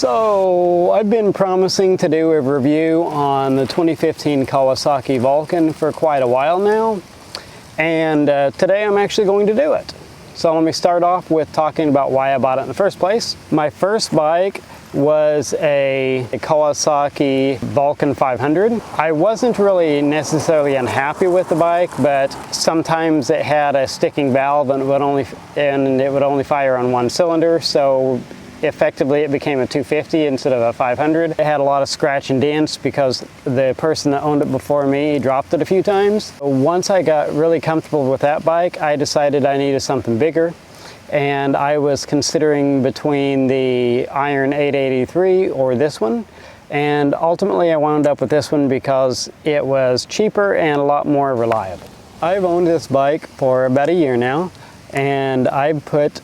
So I've been promising to do a review on the 2015 Kawasaki Vulcan for quite a while now, and today I'm actually going to do it. So let me start off with talking about why I bought it in the first place. My first bike was a Kawasaki Vulcan 500. I wasn't really necessarily unhappy with the bike, but sometimes it had a sticking valve and it would only fire on one cylinder, so effectively it became a 250 instead of a 500. It had a lot of scratch and dents because the person that owned it before me dropped it a few times. Once I got really comfortable with that bike, I decided I needed something bigger, and I was considering between the Iron 883 or this one, and ultimately I wound up with this one because it was cheaper and a lot more reliable. I've owned this bike for about a year now, and I've put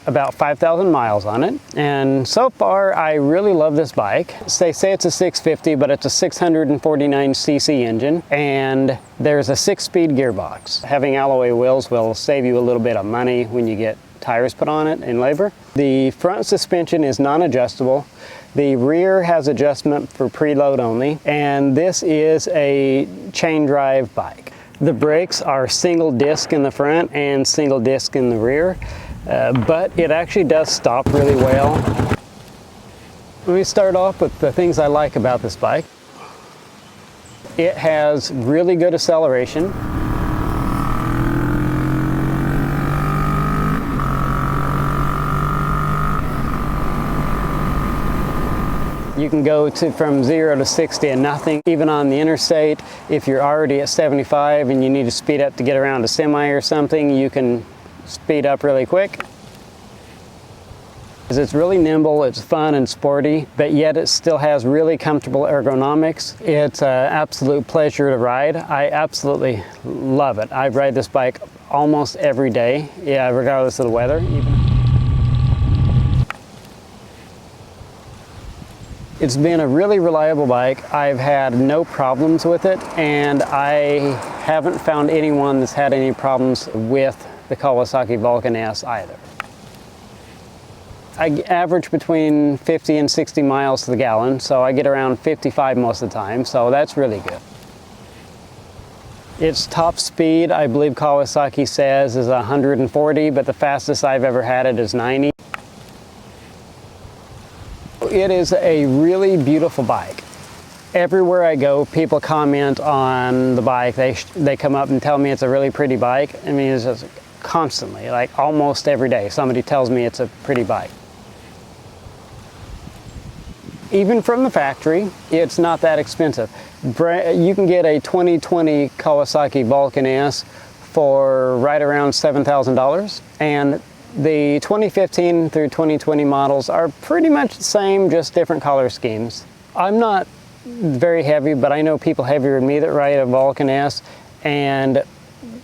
about 5,000 miles on it, and so far I really love this bike. They say it's a 650, but it's a 649cc engine, and there's a 6-speed gearbox. Having alloy wheels will save you a little bit of money when you get tires put on it in labor. The front suspension is non-adjustable. The rear has adjustment for preload only, and this is a chain drive bike. The brakes are single disc in the front and single disc in the rear. But it actually does stop really well. Let me start off with the things I like about this bike. It has really good acceleration. You can go from 0 to 60 and nothing. Even on the interstate, if you're already at 75 and you need to speed up to get around a semi or something, you can speed up really quick. It's really nimble, it's fun and sporty, but yet it still has really comfortable ergonomics. It's an absolute pleasure to ride. I absolutely love it. I ride this bike almost every day, regardless of the weather. It's been a really reliable bike. I've had no problems with it, and I haven't found anyone that's had any problems with the Kawasaki Vulcan S either. I average between 50 and 60 miles to the gallon, so I get around 55 most of the time, so that's really good. Its top speed, I believe Kawasaki says, is 140, but the fastest I've ever had it is 90. It is a really beautiful bike. Everywhere I go, people comment on the bike. They come up and tell me it's a really pretty bike. I mean, it's just constantly, like almost every day, somebody tells me it's a pretty bike. Even from the factory, it's not that expensive. You can get a 2020 Kawasaki Vulcan S for right around $7,000, and the 2015 through 2020 models are pretty much the same, just different color schemes. I'm not very heavy, but I know people heavier than me that ride a Vulcan S, and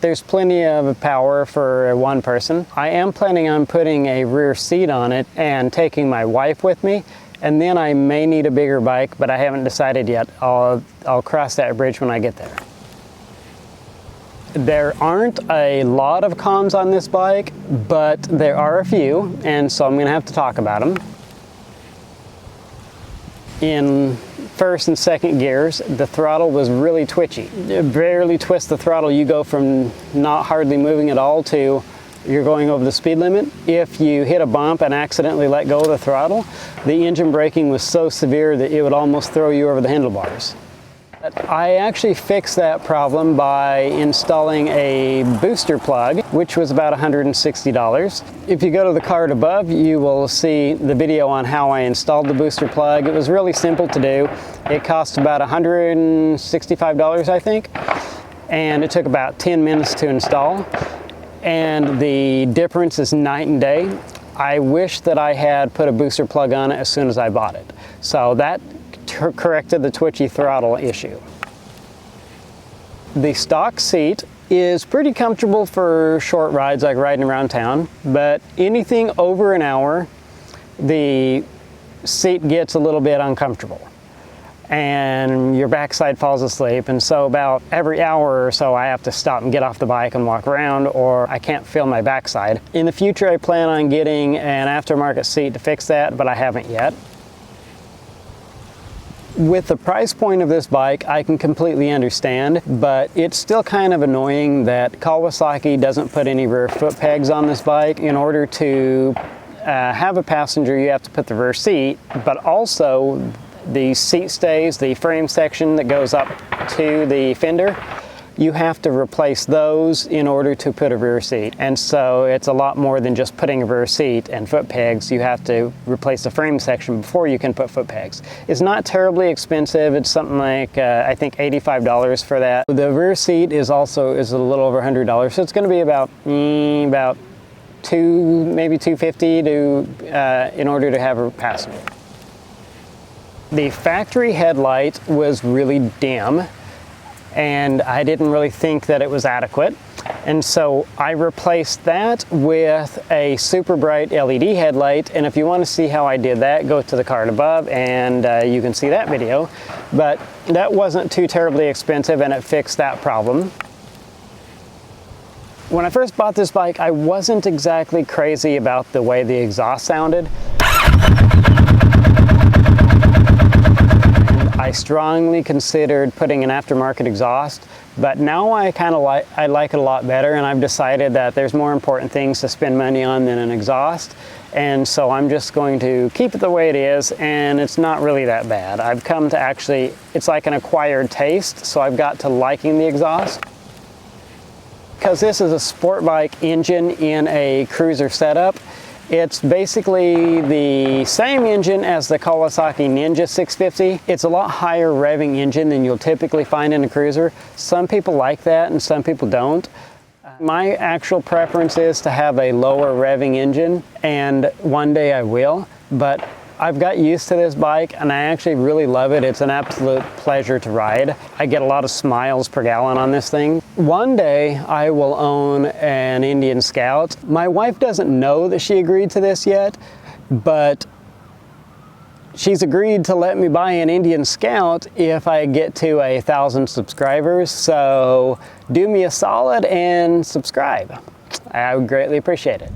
there's plenty of power for one person. I am planning on putting a rear seat on it and taking my wife with me, and then I may need a bigger bike, but I haven't decided yet. I'll cross that bridge when I get there. There aren't a lot of cons on this bike, but there are a few, and so I'm going to have to talk about them. In first and second gears, the throttle was really twitchy. You barely twist the throttle, you go from not hardly moving at all to you're going over the speed limit. If you hit a bump and accidentally let go of the throttle, the engine braking was so severe that it would almost throw you over the handlebars. I actually fixed that problem by installing a booster plug, which was about $160. If you go to the card above, you will see the video on how I installed the booster plug. It was really simple to do. It cost about $165, I think, and it took about 10 minutes to install. And the difference is night and day. I wish that I had put a booster plug on it as soon as I bought it. So that corrected the twitchy throttle issue. The stock seat is pretty comfortable for short rides like riding around town, but anything over an hour, the seat gets a little bit uncomfortable and your backside falls asleep, and so about every hour or so I have to stop and get off the bike and walk around, or I can't feel my backside. In the future I plan on getting an aftermarket seat to fix that, but I haven't yet. With the price point of this bike, I can completely understand, but it's still kind of annoying that Kawasaki doesn't put any rear foot pegs on this bike. In order to have a passenger, you have to put the rear seat, but also the seat stays, the frame section that goes up to the fender, you have to replace those in order to put a rear seat. And so it's a lot more than just putting a rear seat and foot pegs. You have to replace the frame section before you can put foot pegs. It's not terribly expensive. It's something like, I think $85 for that. The rear seat is a little over $100. So it's gonna be about maybe $250 in order to have a passenger. The factory headlight was really dim, and I didn't really think that it was adequate. And so I replaced that with a super bright LED headlight. And if you want to see how I did that, go to the card above and you can see that video. But that wasn't too terribly expensive and it fixed that problem. When I first bought this bike, I wasn't exactly crazy about the way the exhaust sounded. I strongly considered putting an aftermarket exhaust, but now I like it a lot better, and I've decided that there's more important things to spend money on than an exhaust, and so I'm just going to keep it the way it is, and it's not really that bad. I've come to it's like an acquired taste, so I've got to liking the exhaust. Because this is a sport bike engine in a cruiser setup, it's basically the same engine as the Kawasaki Ninja 650. It's a lot higher revving engine than you'll typically find in a cruiser. Some people like that and some people don't. My actual preference is to have a lower revving engine, and one day I will, but I've got used to this bike and I actually really love it. It's an absolute pleasure to ride. I get a lot of smiles per gallon on this thing. One day I will own an Indian Scout. My wife doesn't know that she agreed to this yet, but she's agreed to let me buy an Indian Scout if I get to 1,000 subscribers. So do me a solid and subscribe. I would greatly appreciate it.